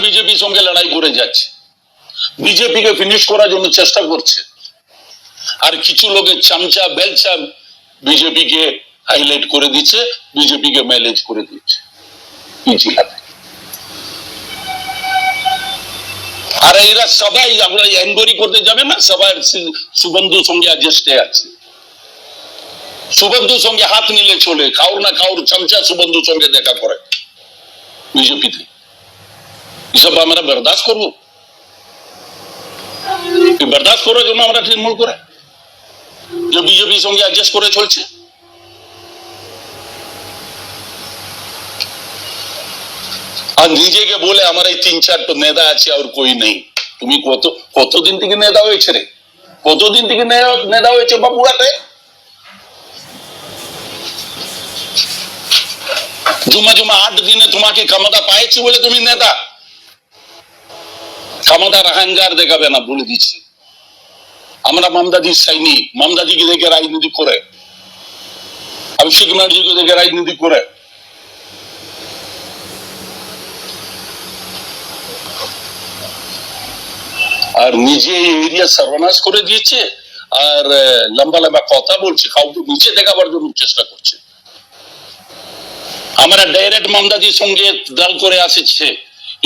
বিজেপির সঙ্গে লড়াই করে যাচ্ছে, বিজেপিকে ফিনিশ করার জন্য চেষ্টা করছে, আর কিছু লোকের চামচা বেলচা বিজেপিকে হাইলাইট করে দিচ্ছে, বিজেপিকে ম্যানেজ করে দিচ্ছে পিছিয়ে। আর এরা সবাই আমরা এনকোয়ারি করতে যাবে না, সবাই শুভেন্দুর সঙ্গে অ্যাডজাস্টে আছে, শুভেন্দুর সঙ্গে হাত নিলে চলে, কাউর না কাউর চামচা শুভেন্দুর সঙ্গে দেখা করে বিজেপিতে। এসব আমরা বরদাস্ত করবো? বরদাস্ত করার জন্য আমরা তৃণমূল করে যে বিজেপির সঙ্গে অ্যাডজাস্ট করে চলছে। আর নিজেকে বলে আমার এই 3-4 নেতা আছে আর কই নেই। তুমি কতদিন থেকে নেতা হয়েছে রে? কতদিন থেকে নেতা হয়েছে বাপুরাতে? জুমা 8 দিনে তোমাকে ক্ষমতা পাইছি বলে তুমি নেতা? ক্ষমতার অহংকার দেখাবে না, বলে দিচ্ছি। আমরা মমতাদির সৈনিক, মমতাদিকে দেখে রাজনীতি করে, অভিষেক ব্যানার্জিকে দেখে রাজনীতি করে। আর নিজে এরিয়া সর্বনাশ করে দিয়েছে, আর লম্বা লম্বা কথা বলছে, কাউকে নিচে দেখাবার জন্য চেষ্টা করছে। আমরা ডাইরেক্ট মমতাদির সঙ্গে দল করে আসছে,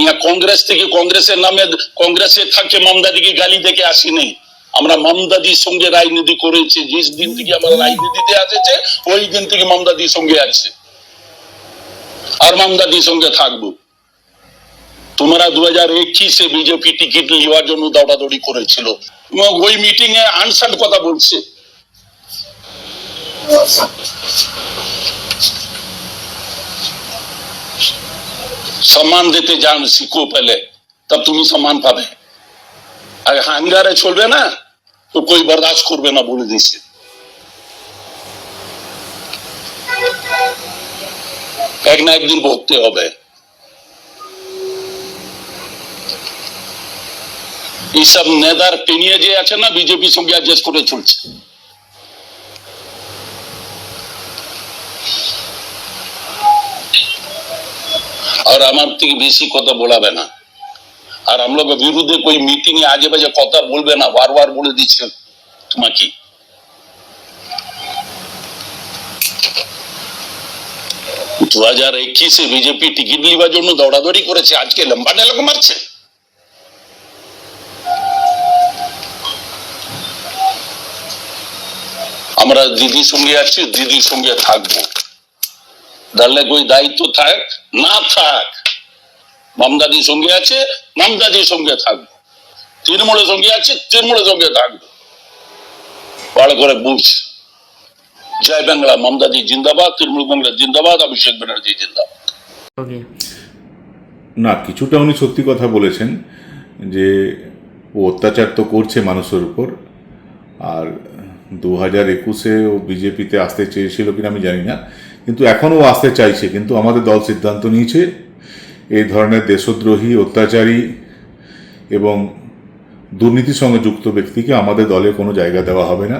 ইয়া কংগ্রেস থেকে, কংগ্রেসের নামে কংগ্রেসে থাকে মমতাদিকে গালি দেখে আসি নেই। আমরা মমতাদির সঙ্গে রাজনীতি করেছি, যে দিন থেকে আমরা রাজনীতিতে আসছে ওই দিন থেকে মমতাদির সঙ্গে আছে, আর মমতাদির সঙ্গে থাকবো। তোমরা 2021-এ বিজেপি টিকিট নেওয়ার জন্য দৌড়াদৌড়ি করেছিল, ওই মিটিং এ আনসার কথা বলছে। সম্মান দিতে জান শিখো পেলে, তব তুমি সম্মান পাবে। আর হাঙ্গারে চলবে না তো কই বরদাস্ত করবে না, বলে দিচ্ছে। এক না একদিন ভুগতে হবে। এইসব নেতার টেনিয়ে যে আছে না, বিজেপির সঙ্গে অ্যাডজাস্ট করে চলছে। আর আমার থেকে বেশি কথা বলাবে না, আর हम लोग বিরুদ্ধে कोई मीटिंग এ আজে বাজে কথা বলবে না, বারবার বলে দিচ্ছেন তোমাকে। 2021-এ বিজেপি টিকিট নেওয়ার জন্য দৌড়াদৌড়ি করেছে, আজকে লম্বা ডায়লগ মারছে। আমরা দিদির সঙ্গে আছি, দিদির সঙ্গে থাকবো, দলে কোই দায়িত্ব থাক না থাক, মমতাদির সঙ্গে আছে, মমতাদির সঙ্গে থাকবো, তৃণমূলের সঙ্গে আছে, তৃণমূলের সঙ্গে থাকবো। ভালো করে বুঝ। জয় বাংলা, মমতাদি জিন্দাবাদ, তৃণমূল কংগ্রেস জিন্দাবাদ, অভিষেক ব্যানার্জি জিন্দাবাদ। না, কিছুটা উনি সত্যি কথা বলেছেন যে ও অত্যাচার তো করছে মানুষের উপর। আর 2021-এ ও বিজেপিতে আসতে চেয়েছিল কিনা আমি জানি না, কিন্তু এখনও আসতে চাইছে। কিন্তু আমাদের দল সিদ্ধান্ত নিয়েছে এই ধরনের দেশদ্রোহী, অত্যাচারী এবং দুর্নীতির সঙ্গে যুক্ত ব্যক্তিকে আমাদের দলে কোনো জায়গা দেওয়া হবে না।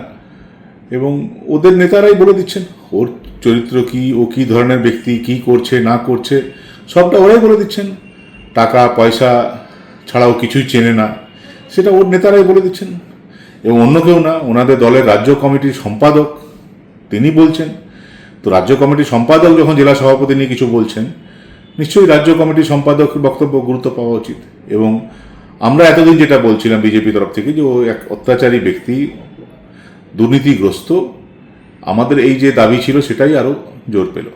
এবং ওদের নেতারাই বলে দিচ্ছেন ওর চরিত্র কি, ও কী ধরনের ব্যক্তি, কি করছে না করছে সবটা ওরাই বলে দিচ্ছেন। টাকা পয়সা ছাড়াও কিছুই চেনে না, সেটা ওর নেতারাই বলে দিচ্ছেন। এবং অন্য কেউ না, ওনাদের দলের রাজ্য কমিটির সম্পাদক তিনি বলছেন। তো রাজ্য কমিটির সম্পাদক যখন জেলা সভাপতি নিয়ে কিছু বলছেন, নিশ্চয়ই রাজ্য কমিটির সম্পাদকের বক্তব্য গুরুত্ব পাওয়া উচিত। এবং আমরা এতদিন যেটা বলছিলাম বিজেপি তরফ থেকে যে ও এক অত্যাচারী ব্যক্তি, দুর্নীতিগ্রস্ত, আমাদের এই যে দাবি ছিল সেটাই আরও জোর পেল।